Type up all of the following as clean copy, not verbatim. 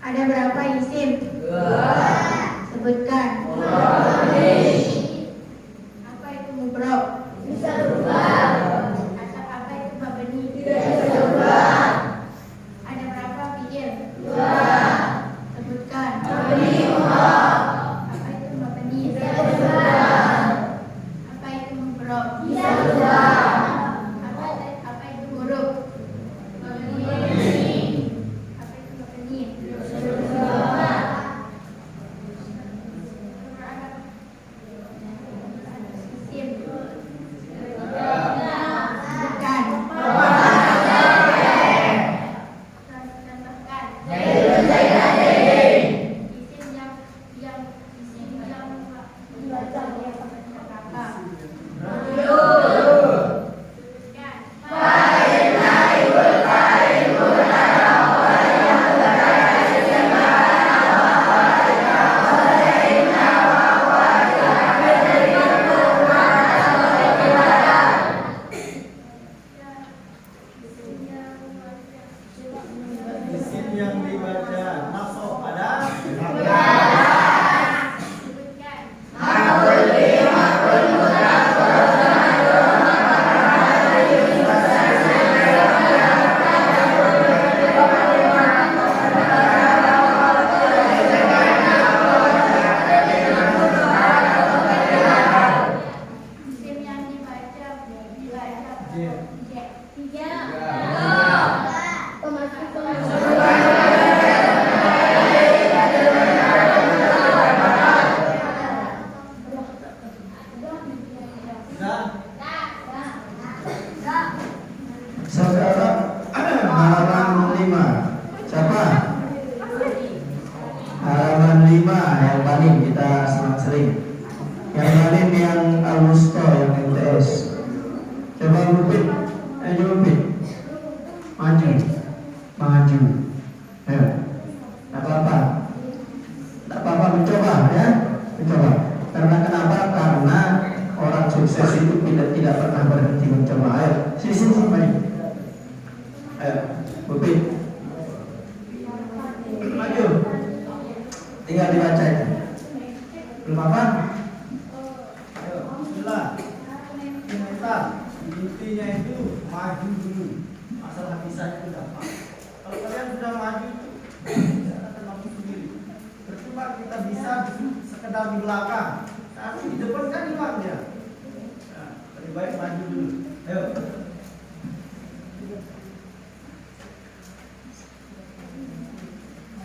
Ada berapa isim? 2. Sebutkan. Apa itu mubrob? Bisa berubah. Apa itu mabni? Tidak bisa berubah. Ada berapa fiil? 2. Sebutkan. Mabni mudhaf. Apa itu mabni? Bisa berubah. Apa itu mubrob? Bisa berubah. Apa itu huruf?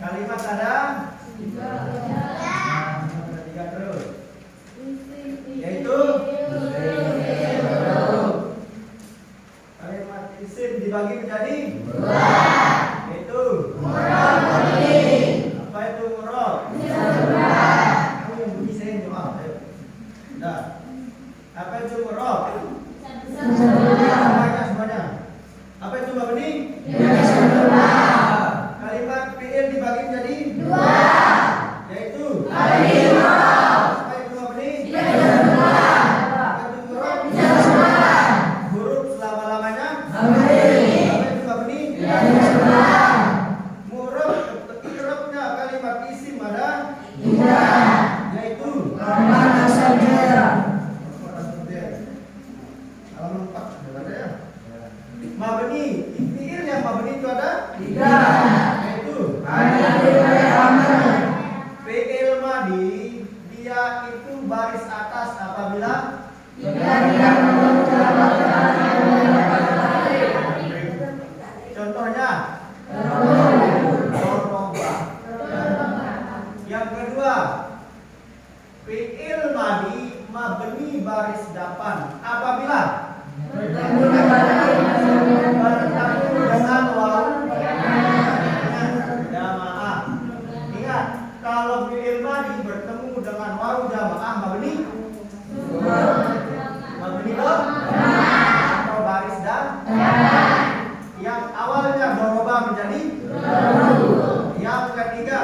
Kalimat ada 3 terus, yaitu kalimat isim dibagi menjadi 2, yaitu murad. Apa itu murad? Kamu yang bunyi saya yang jawab. Ayo. Nah, apa itu murad? Semuanya. Apa itu mabni? Kalimat fi'il dibagi menjadi 2, yaitu mabni mudhaf. Apa itu mabni? Apa itu murad? Huruf selama-lamanya mabni. Apa itu mabni? Murad i'rabnya kalimat isim ada 3, yaitu mana saja. Halaman 4 ada ya. Mabni, fi'il yang mabni itu ada 3. Fi'il madi dia itu baris atas apabila contohnya doroba. Yang kedua, fi'il madi mabni baris depan apabila bertemu dengan waw jamaah. Ingat, kalau fi'il madi bertemu dengan waw jamaah mabni atau baris dan yang awalnya doroba menjadi. Yang ketiga,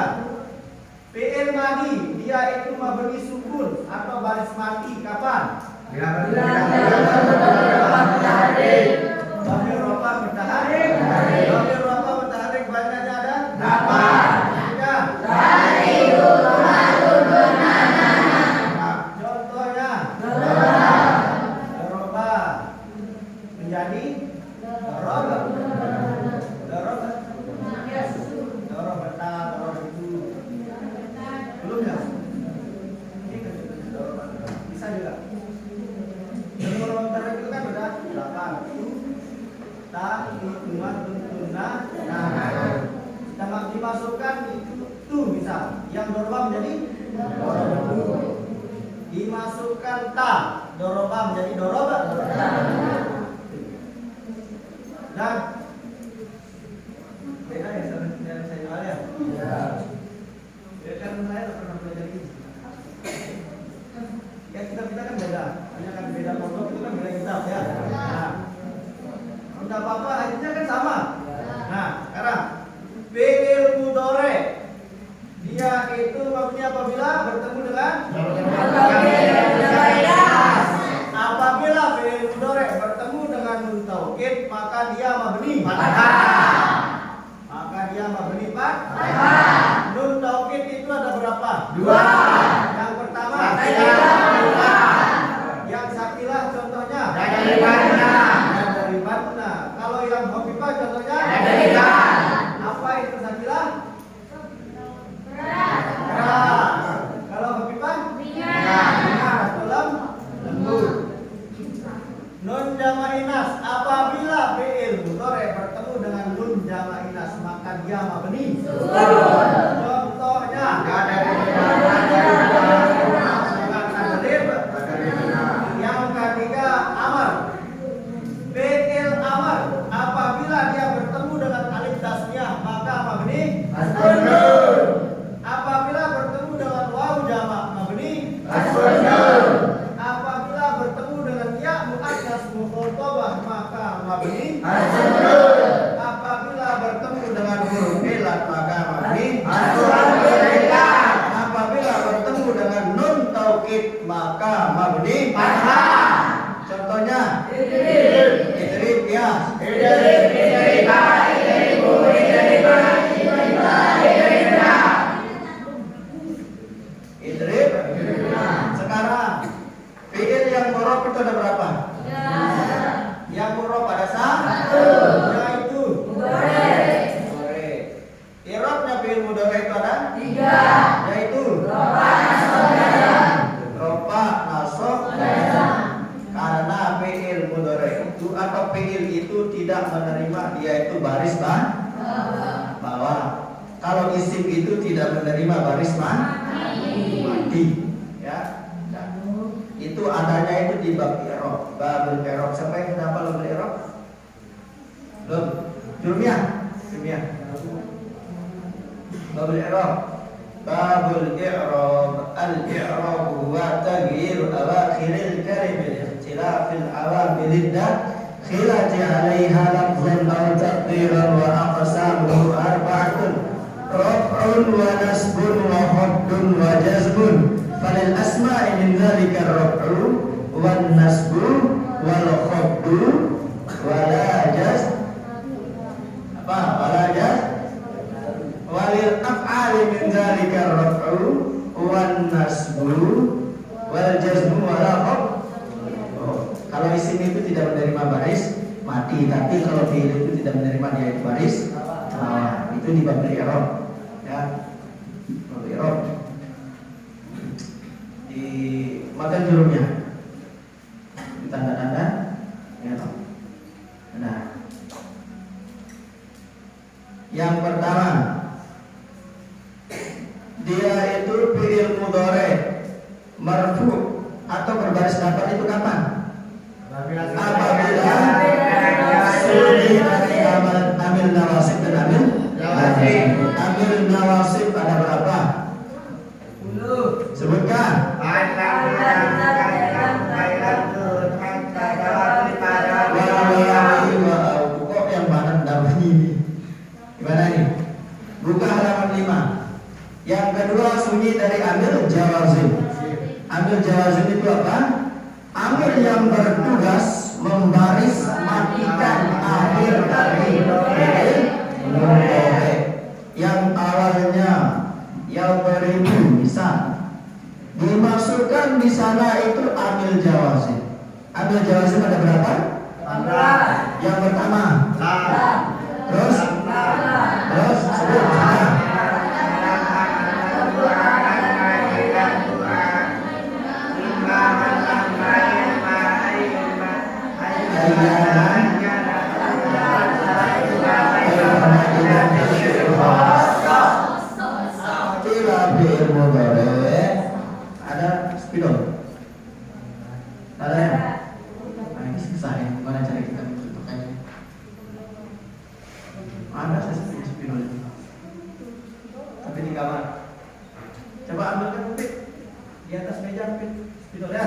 fi'il madi dia itu mabni sukun atau baris mati kapan? Dhamir rofa mutaharrik bacanya ada 8. jadi dorob. Dorob. Dorob betal, dorob itu. Belum ya? Ini kan dorob. Bisa juga. Dan dorob itu kan udah 8. Ta, tuman, tuna, nah. Kita dimasukkan itu bisa. Yang dorob menjadi dorob. Dimasukkan ta, doroba menjadi doroba. Dan beda ya sama saya jual ya. Ya kan saya tak pernah belajar ini. Ya kita kan beda, hanya kan beda pondok itu kan beda kitab ya. Nah, tidak apa-apa, akhirnya kan sama. Nah, sekarang fi'il mudhari dia itu mabni apabila bertemu dengan apabila fi'il mudhari bertemu dengan nun taukid maka dia mabni fathah. Maka dia mabni fathah. Nun taukid itu ada berapa? 2. Yang pertama yang sakilah contohnya dari batna. Kalau yang khafifah contohnya apa itu sakilah? Kalau khafifah lembut. Nun jama' inas apabila fi'il mudhari bertemu dengan nun jama' inas maka dia mabni. Contohnya yang ketiga amar. Fi'il amar apabila dia bertemu dengan alif tasniyah maka mabni. Apabila bertemu dengan waw jamak mabni. Apabila bertemu dengan ya muannas mukhatabah maka mabni. Apabila bertemu dengan huruf ilat maka mabni. Apabila bertemu dengan nun taukid maka mabni. Contohnya idrib ya. Idrib. Sekarang fi'il yang murab itu ada berapa? Yang murab ada 1. Yaitu mudhari. I'rabnya fi'il mudhari itu ada 3. Yaitu rofa, nasab, karena fi'il mudhari itu atau fi'il itu tidak menerima dia itu baris bawah. Kalau isim itu tidak menerima baris mati, ya. Itu adanya itu di bab i'rab, babul i'rab. Siapa yang sudah hafal babul i'rab? Belum. Jurumiyah. Babul i'rab. Babul i'rab. Al-i'rab huwa taghyir awakhiril kalim bi ikhtilafil awamil khilati 'alaiha lafzan aw taqdiran wa aqsamuhu arba'atun. Raf'un wa nasbun wa haddun wa jazbun. Falil asma'i min dzalika ar-raf'u wan nasbu wal khaddu wala jaz walil af'ali min dzalika ar-raf'u wan nasbu wal jazmu wala khaddu. Kalau isim itu tidak menerima baris mati, tapi kalau fi'il itu tidak menerima dia itu baris itu di bab i'rab ya. Bab i'rab di matan jurumnya di tanda-tanda ya. Nah, yang pertama dia itu fi'il mudhari marfu atau berbaris dapat itu kapan? Apabila suri dari amil nawasib dan amil nawasib ada berapa? 10. Sebutkan. Kok yang mana dapat ini? Gimana nih? Buka halaman 5. Yang kedua sunyi dari amil jawazim. Amil jawazim itu apa? Amil yang bertugas membaris matikan akhir dari fi'il mudhari yang awalnya yang beribu misal dimasukkan di sana itu amil jawazim. Amil jawazim ada berapa? Yang pertama, terus sebut ada spidol. Ada ya? Nah, ini susah ya. Gimana cara kita menentukannya? Ada saya punya spidol itu. Tapi di kamar. Coba ambilkan Pit di atas meja Pit spidol ya.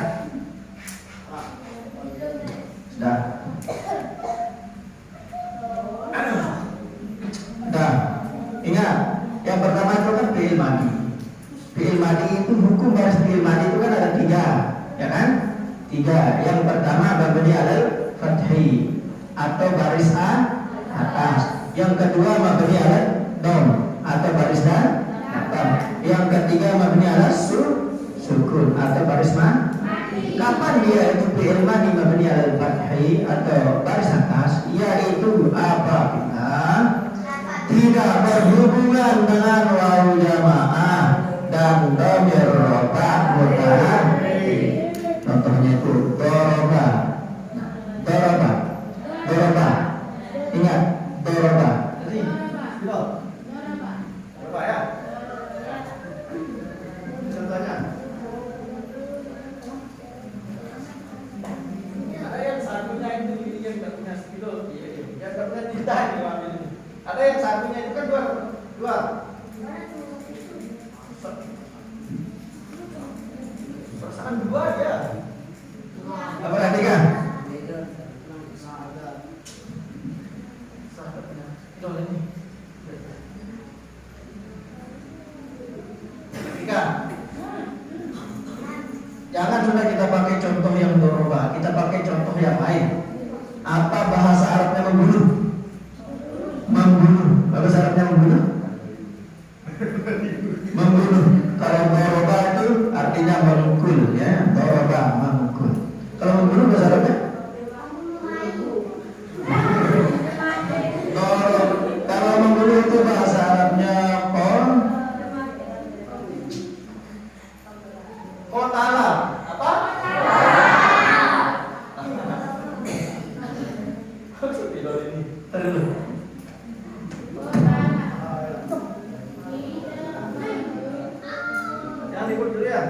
Sudah. Nah, ingat, yang pertama itu kan fi'il madi. Fi'il madi itu hukum baris fi'il madi itu kan ada 3, ya kan? 3. Yang pertama mabni alal fathi atau baris atas. Yang kedua mabni alal dom atau baris dan atas. Yang ketiga mabni alal sukun atau baris Kapan dia itu fi'il madi mabni alal fathi atau baris atas? Yaitu apabila tidak berhubungan dengan wawu jamaah dan dhamir rafa' mutaharrik. Contohnya itu doroba. Ingat, doroba. Jadi, spidol. Berapa ya? Contohnya. Ada yang satunya itu yang nggak punya spidol, yang nggak punya tinta ini ambil ini. Ada yang satunya itu kan dua. Perasaan 2 ya. Apa ketiga? Spidol ini. Ketiga. Jangan sudah kita pakai contoh yang doroba, kita pakai contoh yang lain. Apa bahasa Arabnya membunuh? Bahasa Arabnya membunuh? Kalau doroba itu artinya memukul, ya. Doroba memukul. Kalau membunuh bahasa Arabnya? Kalau membunuh itu bahasa Arabnya Kotala. Apa? Spidol ini. Terus. Jangan ikut dulu ya.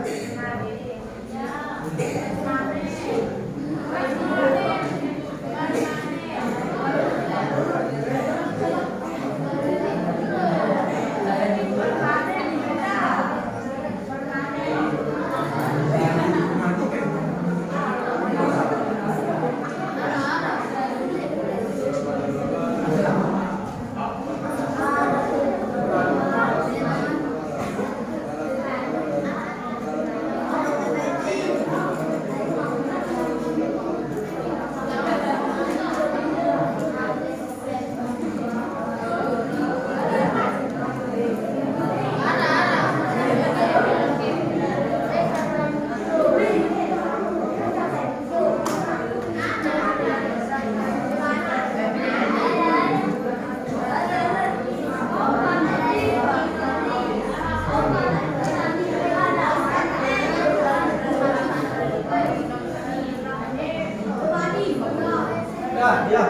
Ya.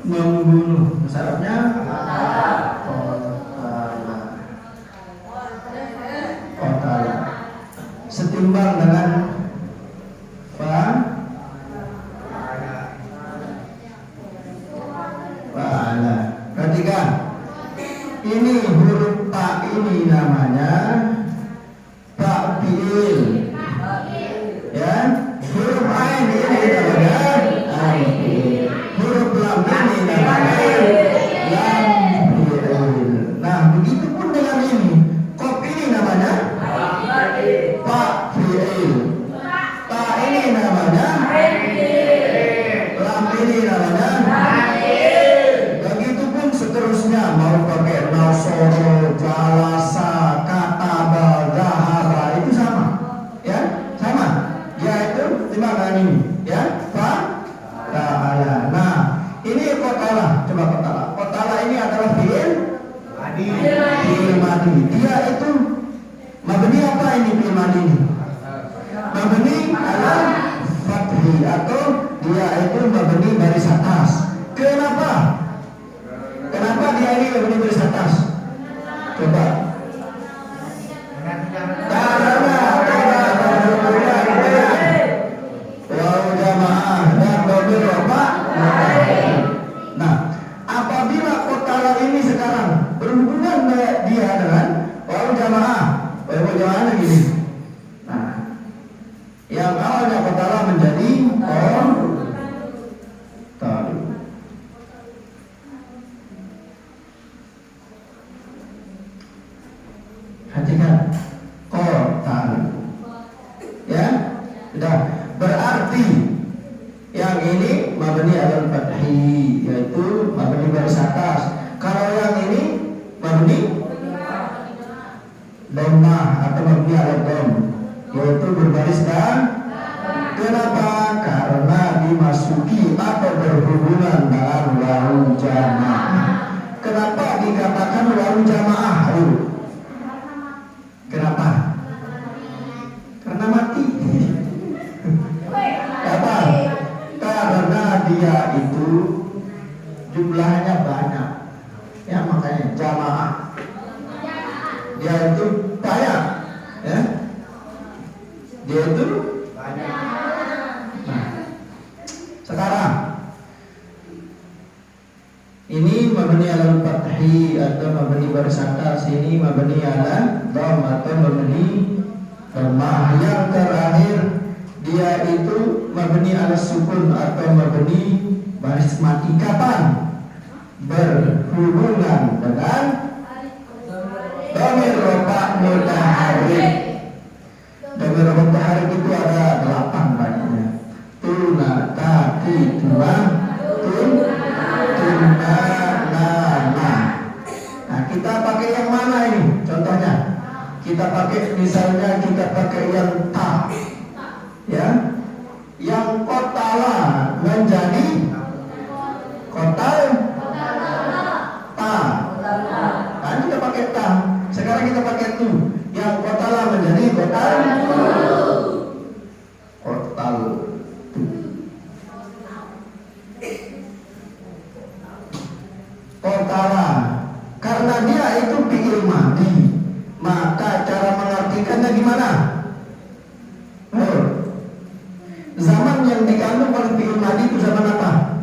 Membunuh. Bahasa Arabnya Qatala. Setimbang dengan fa'ala. Perhatikan. Ini huruf pa ini namanya pa fi'il. Ya, huruf ain ini namanya ain fi'il. Huruf lam ini namanya lam fi'il. Nah, begitu pun dengan ini. Qaf ini namanya pa fi'il. Ta ini namanya ain fi'il. alal fathi, yaitu mabni baris atas. Kalau yang ini mabni dhammah atau mabni alal dhamm, yaitu berbaris dan kenapa? Karena dimasuki atau berhubungan dengan wawu jamaah. Kenapa dikatakan wawu jamaah? Ayo. Kenapa? Karena mati. Apa? Karena dia itu jumlahnya banyak. Ya makanya jamaah. Dia itu banyak. Ya. Dia itu banyak. Nah, sekarang ini mabni alal fathi atau mabni baris atas, ini mabni ala dhamm atau mabni dhammah. Yang terakhir dia itu mabni ala sukun atau mabni baris mati. Kapan? Berhubungan dengan dhamir rafa mutaharrik. Dhamir rafa mutaharrik itu ada 8 banyaknya. Tuna, taki, tuna, tuna, nana. Nah, kita pakai yang mana ini? Contohnya, kita pakai misalnya kita pakai yang ta, ya, yang kotala menjadi kotal ta. Nah, kita pakai ta. Sekarang kita pakai tu, yang kotala menjadi kotal kotal. Kotala, karena dia itu fi'il madi, maka cara mengartikannya gimana? Zaman yang dikandung oleh fi'il madi itu zaman apa?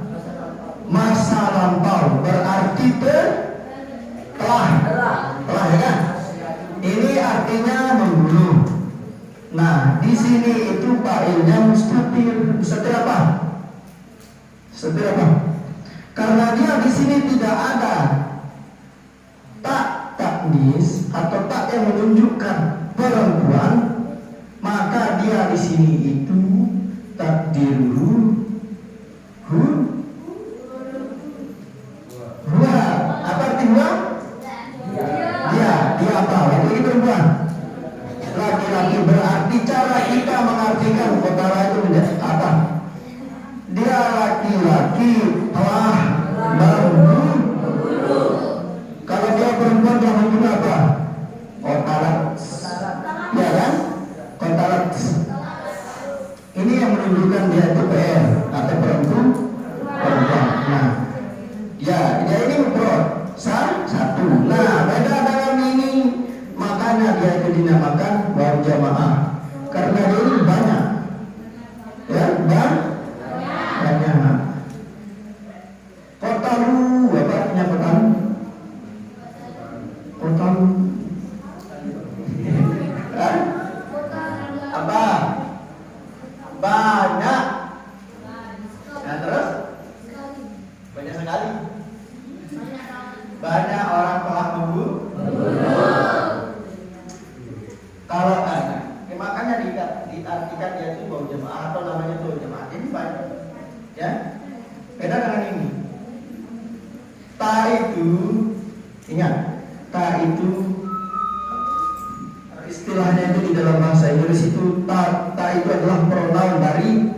Masa lampau, berarti telah ya kan? Ini artinya membunuh. Nah, di sini itu fa'ilnya mustatir. Mustatir apa? Mustatir apa? Karena dia di sini tidak ada tak taknis atau tak yang menunjukkan perempuan, maka dia di sini itu takdiruhu huwa. Apa arti huwa? Dia apa? Laki-laki perempuan? Laki-laki. Berarti cara kita mengartikan kotara itu menjadi apa? Dia laki-laki telah membunuh. Kalau dia perempuan yang membunuh apa? Kotarat. Ya kan? Kotarat. Ini yang menunjukkan dia itu PR atau perempuan. Nah, ya, dia ini mufrad satu. Nah, beda dengan ini, makanya dia itu dinamakan wawu jamaah. Karena dia ini banyak. Ya, banyak. Kotalu, apa artinya kotalu? Kotalu. Apa? Banyak. Nah, terus? Banyak sekali. Banyak orang telah membunuh. Kalau ada, makanya diartikan dia itu wawu jamaah atau namanya itu jamaah. Ini banyak. Ya, beda dengan ini. Ta itu, ingat, ta itu istilahnya itu di dalam bahasa Inggris itu ta itu adalah pronoun dari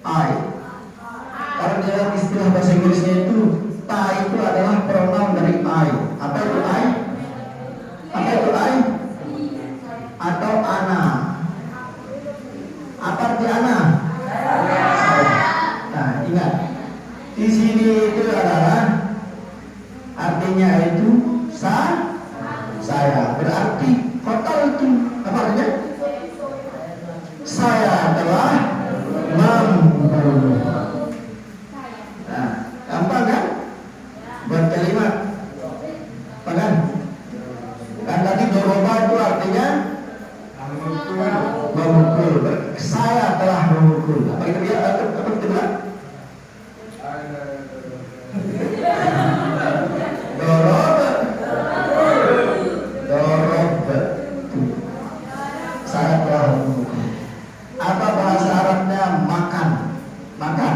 I. Kalau di dalam istilah bahasa Inggrisnya itu ta itu adalah pronoun dari I. Apa itu I? Apa itu I? Atau ana. Apa arti ana? Nah, ingat, di sini itu adalah artinya itu saya. Berarti kotal itu apa artinya? Saya telah membunuh. Nah, gampang kan? Buat kalimat. Apa kan? Kan tadi doroba itu artinya memukul. Saya telah memukul. Apa itu dia? Apa itu bilang? Saya telah memukul. Apa bahasa Arabnya makan? Makan.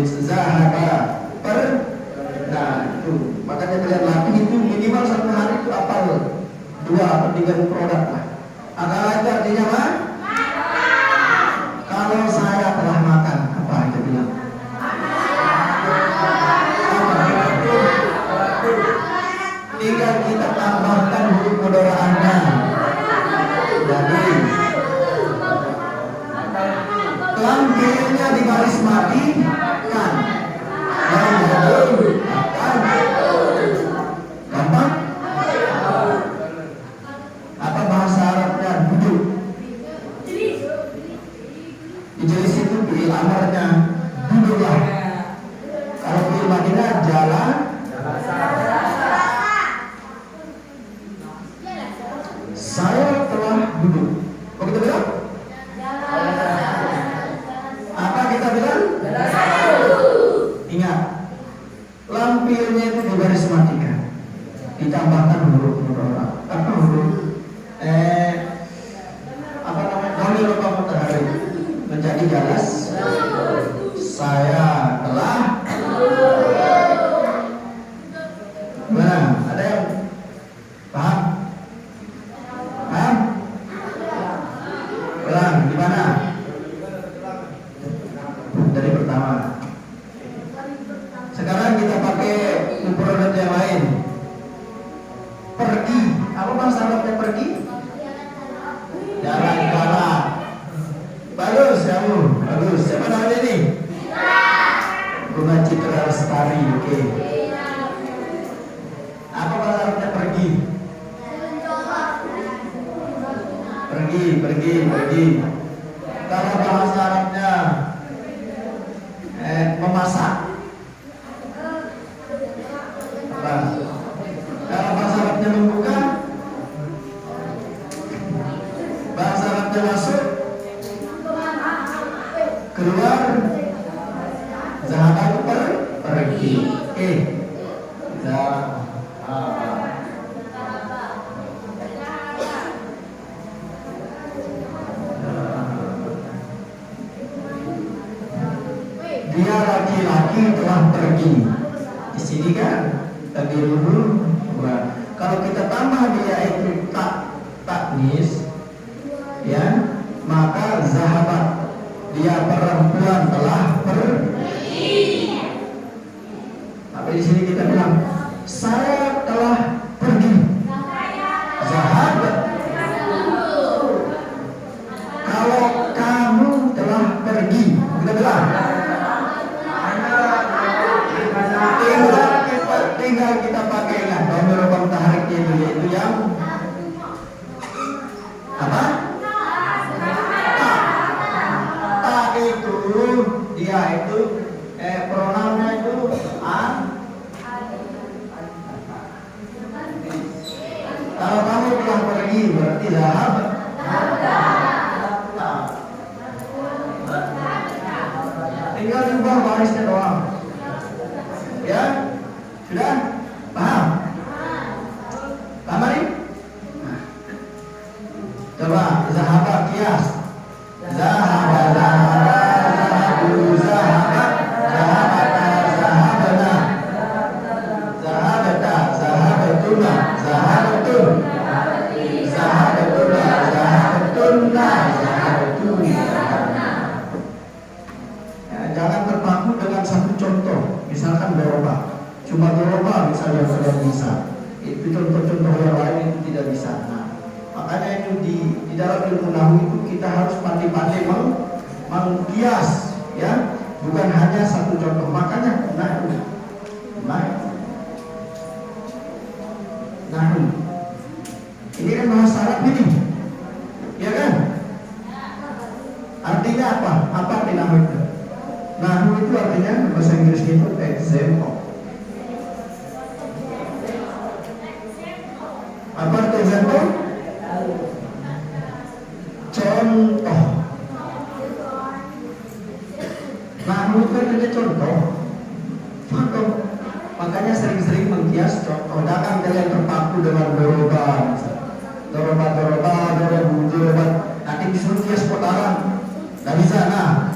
zahaba nah itu makanya kalian latih itu minimal 1 hari itu hafal 2 atau 3 produk lah. Akal itu artinya apa? Kalau saya telah makan apa itu bilang? Tinggal kita tambahkan huruf mudharaatnya. Jadi lampirnya di baris mati kan yang gampang. Apa bahasa Arabnya duduk? Ijlis itu fi'il amarnya duduklah. Kalau fi'il madinya jalan. Saya telah duduk. Kok kita bilang? Apa kita bilang? Ingat, lampirnya itu di baris matikan. Ditambahkan huruf mudhari. Apa huruf? Apa namanya? Dhamir apa mutahari? Menjadi jelas. Saya telah. Mana? Ada yang paham? Paham? Ulang, di mana? Dari pertama. Sekarang kita pakai produk yang lain. Pergi. Apa bahasa Arabnya pergi? Jalan-jalan. Bagus kamu, bagus. Siapa namanya ini? Bunga Citra Lestari. Oke. Apa bahasa Arabnya pergi? Pergi. Kalau bahasa Arabnya memasak. Apa? Kalau bahasa Arabnya membuka. Bahasa Arabnya masuk. Keluar. Zahaba pergi. Zahaba. Dia laki-laki telah pergi. Di sini kan tadi dulu. Kalau kita tambah dia itu taknis, ya, maka zahabat dia perempuan telah pergi. Tapi di sini kita bilang saya telah pergi. Zahabat. Kalau kamu telah pergi, kita bilang. Tinggal kita pakai ingat dhamir mutahari itu yaitu yang apa? Tak itu dia itu pronounnya itu kalau kamu telah pergi berarti zahab. Tinggal ubah barisnya doang. Ya? Sudah? Paham? Paham ini? Nah. Coba zahaba kias. Zahaba zahabu zahaba zahabata zahabana zahabata zahabatuna zahabatun zahabatuna zahabatunna zahabatun. Jangan terpaku dengan satu contoh. Misalkan doroba. Cuma doroba misalnya sudah bisa. Itu contoh-contoh yang lain itu tidak bisa. Nah, makanya itu di dalam ilmu nahwu itu kita harus pandai-pandai mengkias, ya, bukan hanya satu contoh. Makanya nahwu. Ini kan bahasa Arab ini, ya kan? Artinya apa? Apa arti nahwu itu? Nahwu itu artinya bahasa Inggris itu example. Apa arti example? Contoh. Nahwu itu artinya contoh. Contoh. Makanya sering-sering mengkias contoh. Jangan kalian terpaku dengan doroba. Doroba. Nanti disuruh kias kotaran. Nggak bisa. Nah,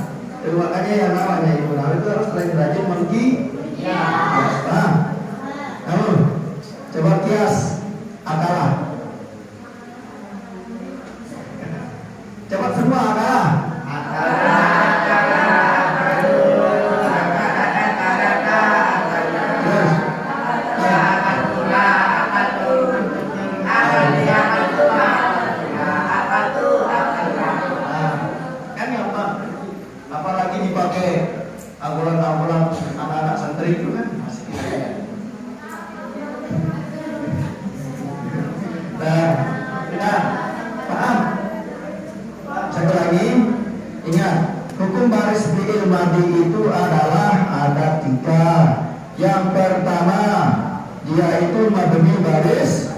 makanya yang namanya ilmu nahu itu harus selain rajin mengi. Paham? Kamu coba kias akalah. Cepat semua akalah. Apalagi dipakai ambulan-ambulan anak-anak santri itu kan masih kaya. Nah, paham? Satu lagi, ingat, hukum baris fi'il madhi itu adalah ada 3. Yang pertama, dia itu mabni baris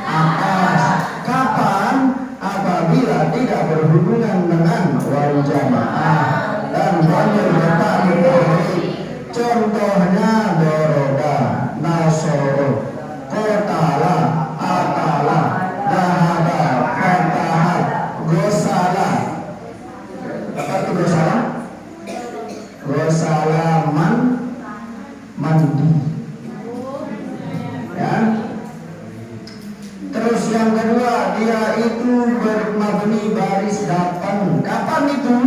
atas. Kapan? Apabila tidak berhubungan dengan wal jamaah dan dhamir mutaharrik. Contohnya doroba, nasoro, qatala, akala, dahaba, fataha, gosala. Apa itu gosala? Gosala mandi. Ya. Terus yang kedua, dia itu bermabni baris dapan. Kapan itu?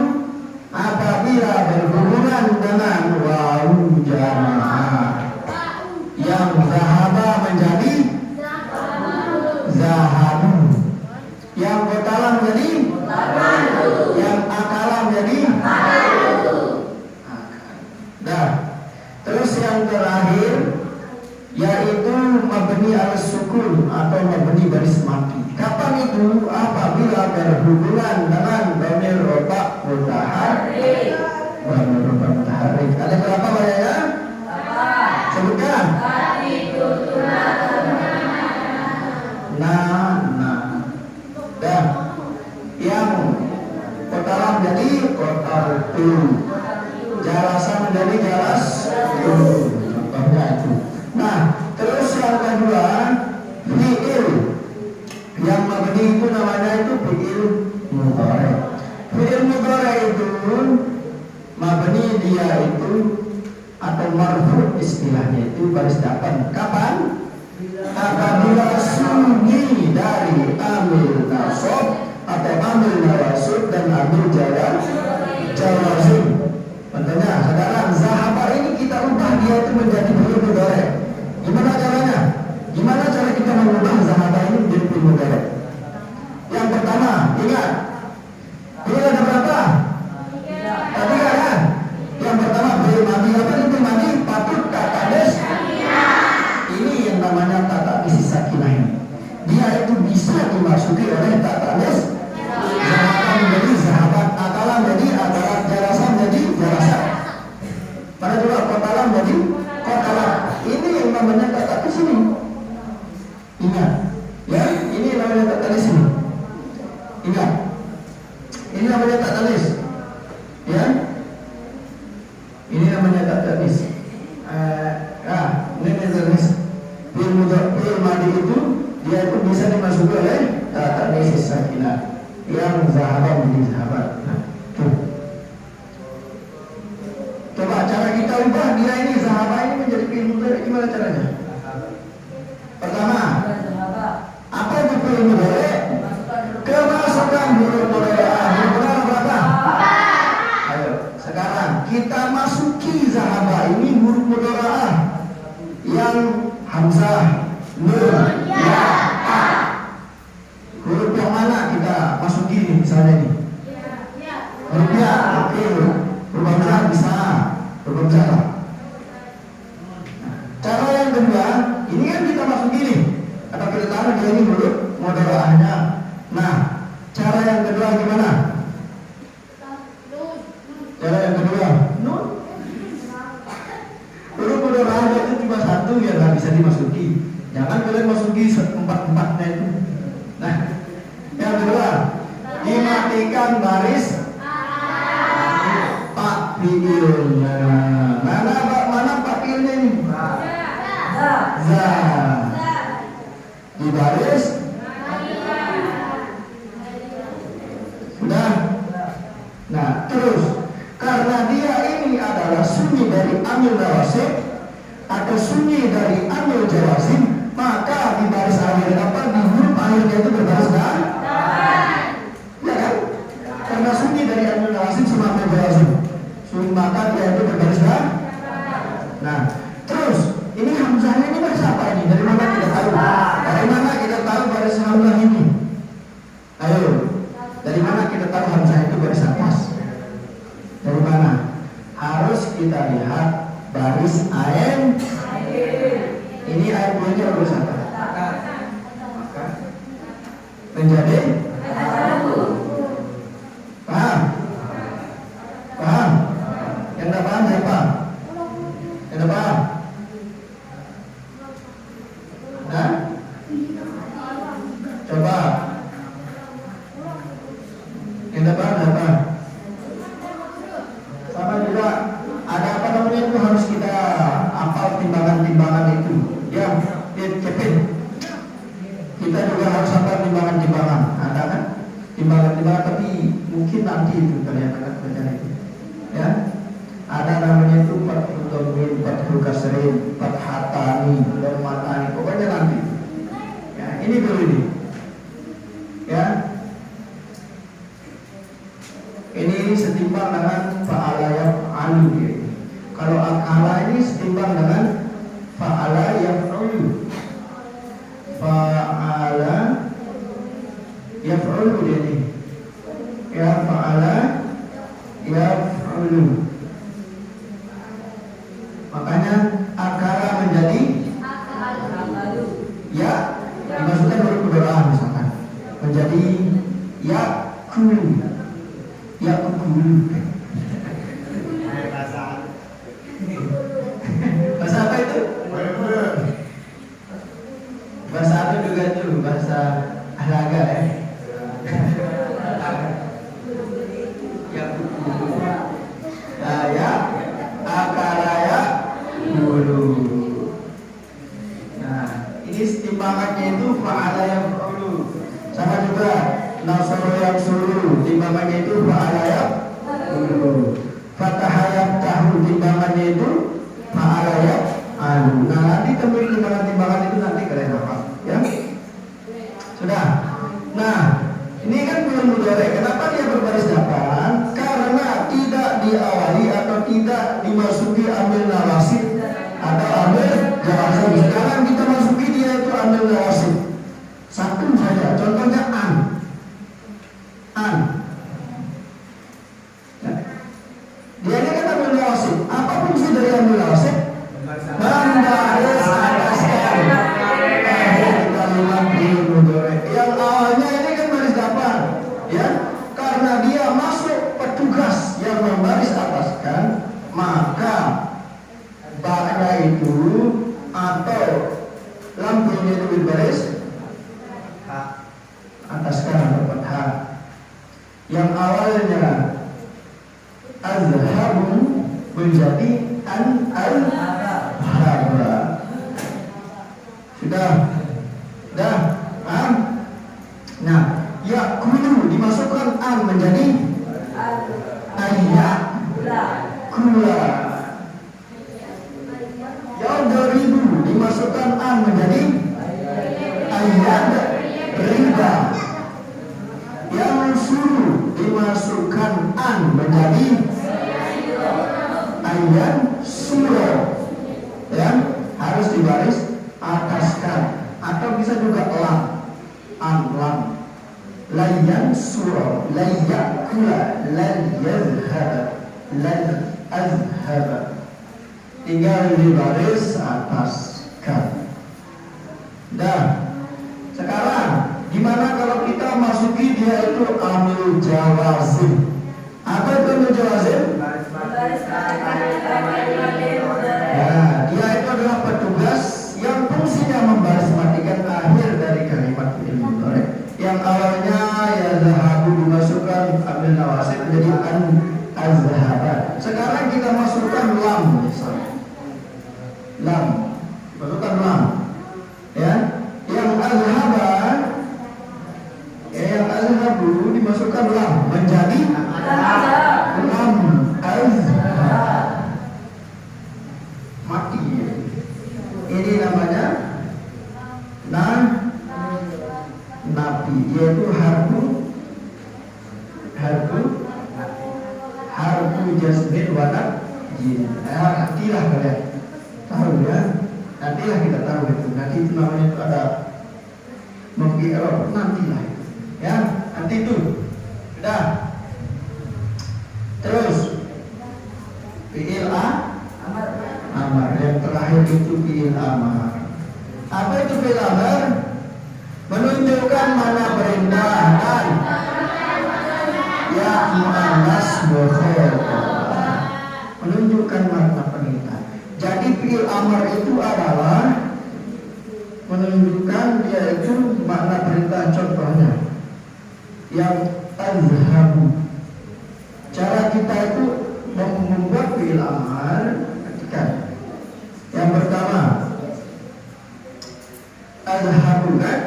Apabila berhubungan dengan wawu jamaah. Yang zahaba menjadi zahabu. Yang qatala menjadi yang akala menjadi Dah. Terus yang terakhir yaitu mabni al-sukun atau mabni baris mati. Kapan itu? Apabila berhubungan dengan dhamir roba mutaharrik. Dhamir roba mutaharrik. Ada berapa banyaknya? Sebutkan. Nah. Dan yang kotalam jadi kotartu. Jalasan menjadi jalas. Contohnya itu. Nah, terus yang kedua, fi'il yang mabni itu namanya itu fi'il mudhari. Fi'il mudhari itu mabni dia itu atau marfu istilahnya itu baris dapan. Kapan? Apabila sunyi dari amil nasab atau amil nawasib dan amil jawazim. Contohnya, sekarang zahaba ini kita ubah dia itu menjadi fi'il mudhari. Gimana caranya? Gimana cara kita mengubah zahaba ini menjadi fi'il mudhari? Yang pertama, ingat. Ini ada berapa? Tadi kan? Yang pertama fi'il madhi. Apa itu fi'il madhi? Patut kata des. Ini yang namanya tata isi sakinah ini. Dia itu bisa dimasuki oleh tata des. Zahaba menjadi zahabat, akala menjadi akalat, jalasa menjadi jalasa. Mana juga qatala menjadi qatala. Ini yang namanya tata di sini. Ingat, ya, ini yang namanya tata di sini. Ingat, ini namanya tata tulis, ya. Ini namanya tata tulis. Ini tulis. Fi'il madhi itu dia itu bisa dimasuki oleh tata tulis sakinah. Yang zahaba menjadi zahabat. Coba cara kita ubah dia ini zahaba ini menjadi fi'il mudhari gimana caranya? Pertama, apa itu fi'il mudhari? Kemasukan huruf mudhari. Huruf berapa? Ayo, sekarang kita masuki zahaba ini huruf mudhari yang hamzah, nun, ya, a. Huruf yang mana kita masuki ini misalnya ini? Huruf ya, oke. Huruf hamzah bisa, huruf hamzah. Cara yang kedua, ini kan kita masuki nih. Atau kita taruh dia ini huruf mudhari'ahnya. Nah, cara yang kedua gimana? Cara yang kedua, nun. Huruf mudhari'ahnya itu cuma satu yang nggak bisa dimasuki. Jangan kalian masuki empat-empatnya itu. Nah, yang kedua, dimatikan baris pak fi'ilnya. Mana pak fi'ilnya ini? Za. Di baris. Sudah. Nah, terus karena dia ini adalah sunyi dari amil nawasib atau sunyi dari amil jawazim, maka di baris akhir apa, di huruf akhirnya itu berbaris dan ya kan? Karena sunyi dari amil nawasib sama amil jawazim, maka dia itu berbaris dan. Nah, terus ini hamzahnya ini baris apa ini? Dari mana kita tahu? Dari mana kita tahu baris hamzah ini? Ayo, dari mana kita tahu hamzah itu baris atas? Dari mana? Harus kita lihat baris ain. Ini ain buahnya baris apa? Maka menjadi paham? Paham? Yang tidak paham siapa? Yang tidak paham? Nah, coba. Yang tidak paham siapa? Sama juga ada apa namanya itu harus kita hafal timbangan-timbangan itu yang cepet. Kita juga harus hafal timbangan-timbangan. Ada kan? Timbangan-timbangan, tapi mungkin nanti itu kalian akan baca itu. Ya, ada namanya itu 40 domin, 40 kasrin, 4 hatani, dan matani. Pokoknya nanti. Ya, ini dulu ini. Ya. Ini setimbang dengan fa'ala yaf'alu ya. Kalau akala ini setimbang dengan fa'ala yaf'alu. Fa'ala yaf'alu dia ini. Ya, fa'ala yaf'alu. Makanya akala menjadi ya, dimasukkan huruf kedua misalkan. Menjadi ya kulu. Ya kulu. Bahasa apa itu? Bahasa apa juga itu? Bahasa olahraga ya. Ya kulu. Ya akaraya kulu. Nah, ini timbangannya itu fa'ala yang kulu. Sama juga nasoro yang suru, timbangannya itu fa'ala yang kulu. Fatah yang tahu, timbangannya itu fa'ala yang alu. Nah, nanti temuin timbangan-timbangan itu nanti kalian hafal, ya. Sudah. Nah, ini kan belum mudhari. Kenapa dia berbaris depan? Karena tidak diawali atau tidak dimasuki amil nawasib atau amil jawazim. Sekarang kita masuki dia itu amil nawasib. Satu saja, contohnya an. Ya. Dia ini kan amil nawasib. Apa fungsi dari amil nawasib? Membaris ataskan kalimat fi'il mudhari. Yang awalnya ini kan baris depan, ya. Karena dia masuk petugas yang membaris ataskan, maka ba'da itu atau lampunya itu berbaris ataskan atau fathah. Yang awalnya azhabu menjadi an al-haba. Sudah? Paham? Nah, ya kulu dimasukkan an menjadi ayat kula. Ya daribu dimasukkan an menjadi ayat riba. Yang suruh dimasukkan an menjadi ayat surah. Ya, harus dibaris ataskan atau bisa juga lam. Lam layan surah layakula lan azhaba, tinggal dibaris ataskan. Dah. Sekarang gimana kalau kita masuki dia itu amil jawazim? Apa itu amil jawazim? Ya, dia itu adalah petugas yang fungsinya membaris matikan akhir dari kalimat fi'il mudhari. Yang awalnya ya zahabu dimasukkan amil nawasib menjadi an azhaba. Sekarang kita masukkan lam misalnya. Lam. Masukkan lam. Ya. Yang azhaba, yang azhabu dimasukkan lam menjadi lam. jasmin wa nafsin. Nantilah kalian tahu ya. Nantilah kita tahu itu. Nanti itu namanya itu ada mengkira nantilah. Ya, nanti itu. Sudah. Terus fi'il amar. Yang terakhir itu fi'il amar. Apa itu fi'il amar? Menunjukkan mana perintah dan ya muannas mukhatab. Menunjukkan makna perintah. Jadi fi'il amar itu adalah menunjukkan yaitu makna perintah. Contohnya yang azhabu. Cara kita itu membuat fi'il amar ketika yang pertama azhabu kan,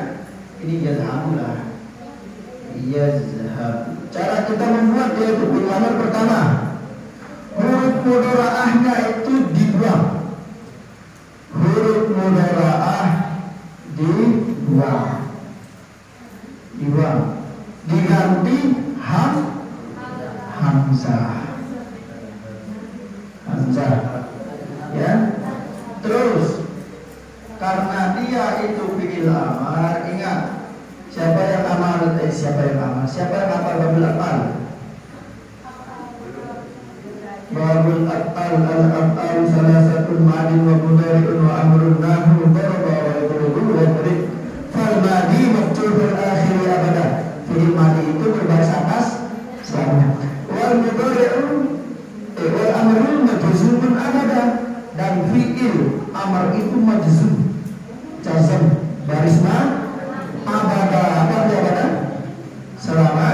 ini yazhabu lah, yazhabu. Cara kita membuat yaitu fi'il amar pertama, huruf mudharaahnya itu dibuang. Huruf mudharaah dibuang, diganti hamzah, ya. Terus karena dia itu fi'il amar, ingat siapa yang amal? Siapa yang hafal babul afal? Babul afal al-afal salasatun ma'adin wa mudhari'un wa amrun nahu daraba wa yadrubu wa yadrib. Fal madi maf'ulun akhir abada. Fi'il madi itu berbaris atas selamanya. Wal mudhari'un wal amrun majzumun abada. Dan fi'il amar itu majzum, jazm, baris abada. Apa itu abada? Selama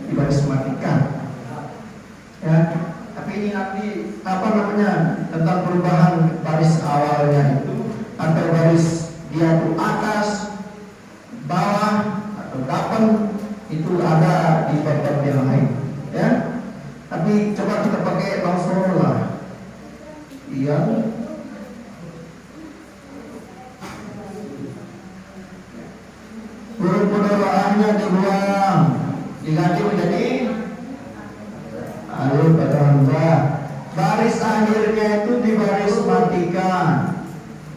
dibaris matikan. Ya, tapi ini nanti apa namanya tentang perubahan baris awalnya itu atau baris dia itu atas, bawah atau depan itu ada di bab yang lain. Ya, tapi coba kita pakai langsung lah. Iya. Huruf mudharaahnya dibuang, diganti menjadi alif atau hamzah. Baris akhirnya itu dibaris matikan.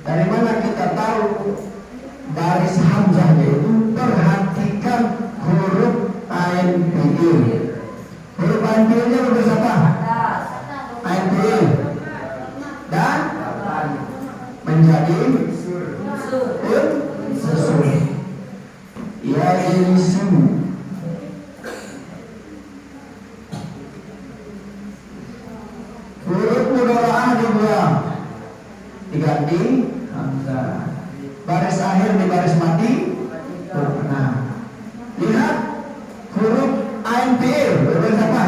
Dari mana kita tahu baris hamzahnya itu? Perhatikan huruf ain fi'il. Huruf ain fi'ilnya berbaris apa? Ain fi'il dan menjadi unsur. Ya isu. Huruf mudharaah dibuang, diganti hamzah. Baris akhir di baris mati. Nah, lihat huruf ain fi'il berbaris apa?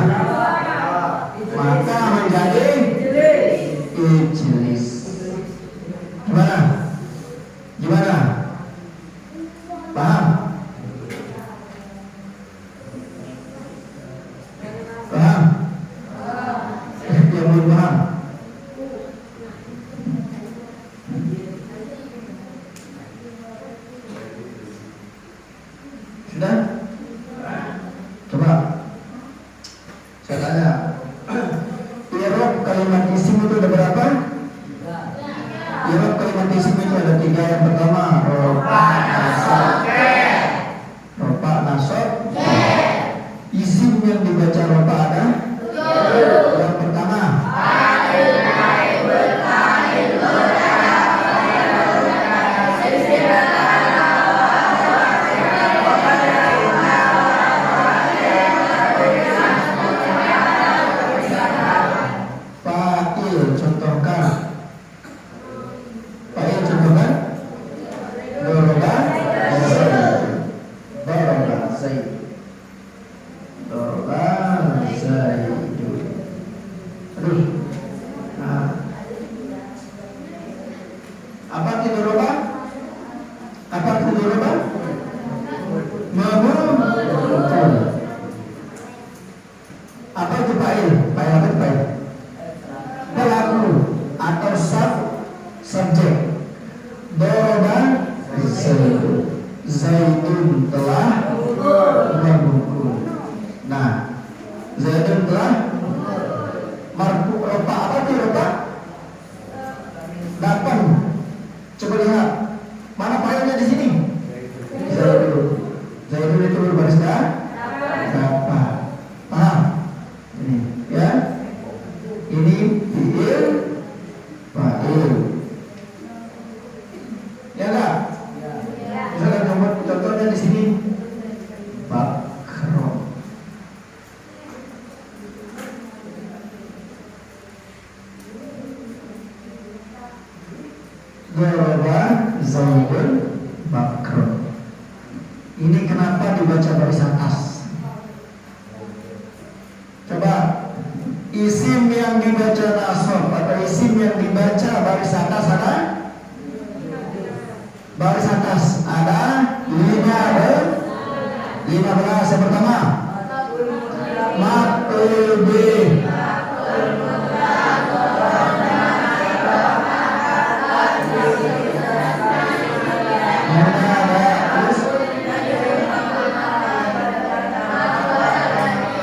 Maka menjadi ijlis. Gimana? Paham? Yang belum paham? Sudah? Coba saya tanya, i'rab kalimat isim itu ada berapa? I'rab kalimat isim itu ada 3. Yang pertama rofa nasab. Isim yang dibaca rofa ada 7. Yang pertama fa'il, contohkan. Apa itu doroba? Memukul. Apa itu fa'il? Fa'il apa itu fa'il? Pelaku atau subjek. Doroba Zaidun telah memukul. Nah, Zaid Zaidun telah marfu. Rofa apa tuh rofa? 8. Coba lihat. Mana fa'ilnya di sini? Zaidun. Zaidun itu berbaris apa? Paham? Ini ya. Ini fi'il fa'il. Ya enggak? Misalkan contohnya di sini bakro. Daraba Zaidun bakro. Ini kenapa dibaca baris atas? Coba isim yang dibaca nasab atau isim yang dibaca baris atas ada? Baris atas ada 15. Yang pertama maf'ul bih.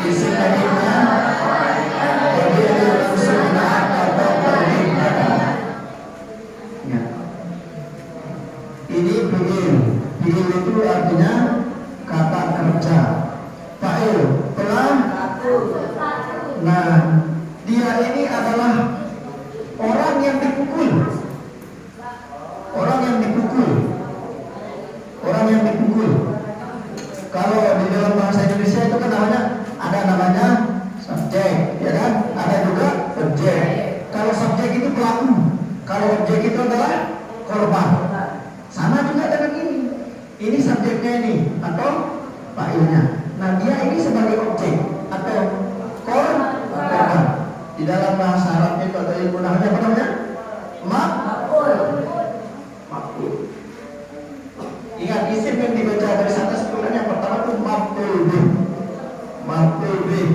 Isim tadinya berdiri sunnah atau perintah. Ya. Ini fi'il. Fi'il itu artinya kata kerja. Fa'il telah. Nah, dia ini adalah orang yang dipukul. Orang yang dipukul. Orang yang dipukul. Kalau di dalam bahasa Indonesia itu kan namanya subjek, ya kan? Ada juga objek. Kalau subjek itu pelaku, kalau objek itu adalah korban. Sama juga dengan ini. Ini subjeknya ini atau fa'ilnya. Nah, dia ini sebagai objek atau korban. Di dalam bahasa Arab itu atau ilmu nahwu apa namanya? Maf'ul. Ingat, isim yang dibaca dari atas itu kan yang pertama itu maf'ul bih. Maf'ul bih.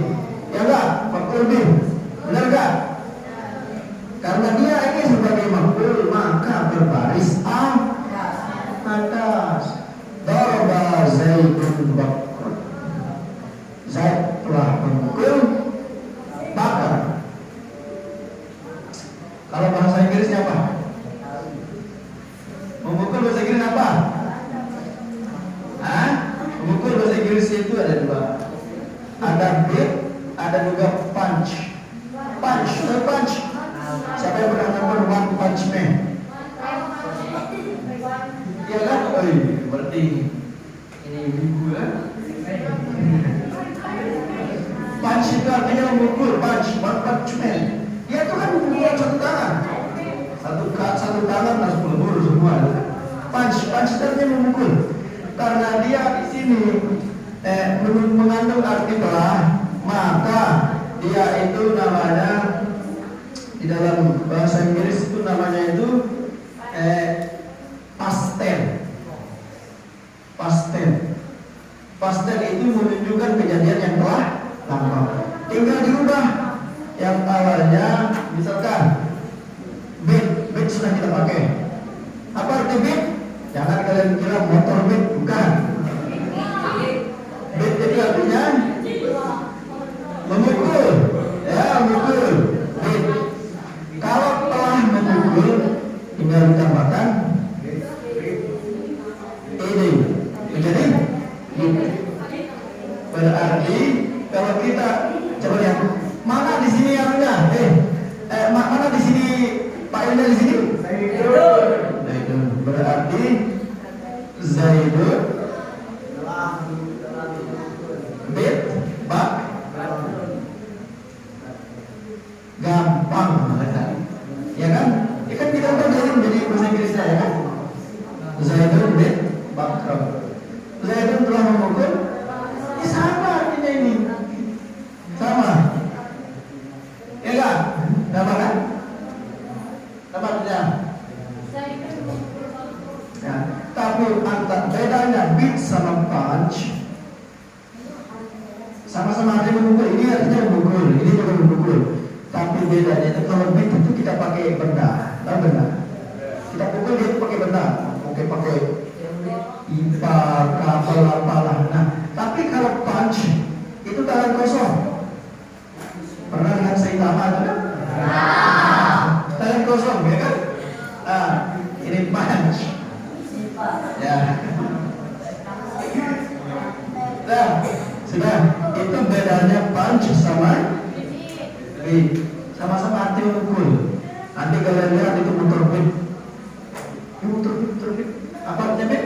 Ya enggak? Maf'ul bih. Benar enggak? Karena dia ini sebagai maf'ul maka berbaris atas. Daraba Zaidun bakr. Zaid telah memukul bakar. Kalau bahasa Inggrisnya apa? Memukul bahasa Inggris apa? Memukul bahasa Inggris itu ada dua. Ada beat, ada juga punch. Punch. Siapa yang pernah nonton One Punch Man? Iya kan? Oh iya, berarti ini ibu kan? Punch itu artinya memukul. Punch, One Punch Man. Dia itu kan memukul satu tangan. Satu tangan harus melebur semua. Punch itu artinya memukul. Karena dia di sini mengandung arti telah, maka dia itu namanya di dalam bahasa Inggris itu namanya itu past tense. Past tense itu menunjukkan kejadian yang telah lampau. Tinggal dirubah. Yang awalnya misalkan beat sudah kita pakai. Apa arti beat? Jangan kalian kira motor beat, bukan. Beat itu artinya memukul. Ya, memukul. Beat. Kalau telah memukul, tinggal ditambahkan ini. Jadi berarti kalau kita coba lihat mana di sini yang mana di sini fa'ilnya di sini? Zaidun. Berarti Zaidun bit bak gampang, ya kan? Ya kan kita udah jadi bahasa Inggrisnya, ya kan? Zaidun bit bakro. Zaidun telah memukul. Ini sama artinya ini. Sama. Ya kan? Sama kan? Sama artinya. Ya, tapi bedanya beat sama punch sama-sama artinya memukul. Ini artinya memukul, ini juga memukul. Tapi bedanya itu kalau beat itu kita pakai benda, tahu benda? Kita pukul dia itu pakai benda, pakai IPA, kapal, apalah. Nah, tapi kalau punch itu tangan kosong. sama itu kan? Tangan kosong ya kan? Ini punch. Ya. Nah, sudah. Itu bedanya punch sama beat. Sama-sama arti memukul. Nanti kalian lihat itu muter beat. Ini muter beat. Apa artinya beat?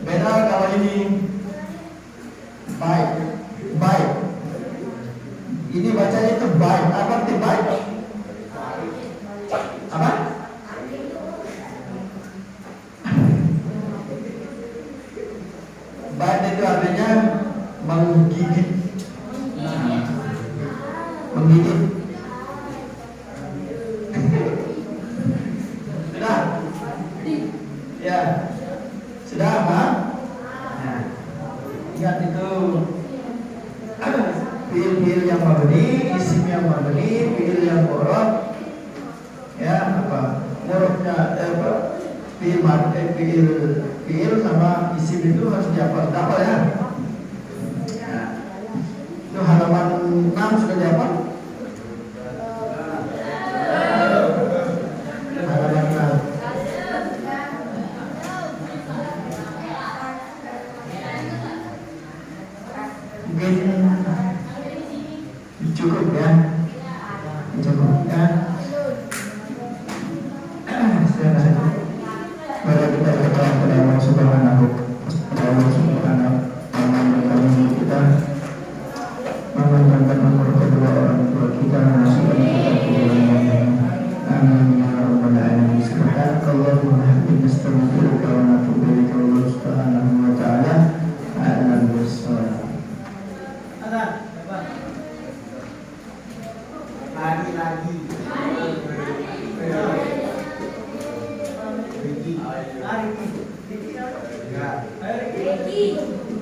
Beda kalau ini baik. Ini bacanya itu baik. Apa arti baik? Apa? Baik itu artinya menggigit. Menggigit. Sudah? Ya. Sudah apa? Nah, ingat itu fiil yang mabni, isim yang mabni, fiil yang murad. Ya, apa? Muradnya fiil sama isim itu harus dihafal ya. Nah, itu halaman 6 sudah dihafal? Halaman 6. Mungkin cukup ya. Mari kita berdoa kepada Allah Subhanahu kita memanjangkan umur kedua orang tua kita, memasukkan kita ke dalam amin ya rabbal alamin. Subhanakallahumma wa bihamdika nastaghfiruka wa natubu ilaika wa subhanahu wa ta'ala a'lam bis-shawab. Lagi. Ricky.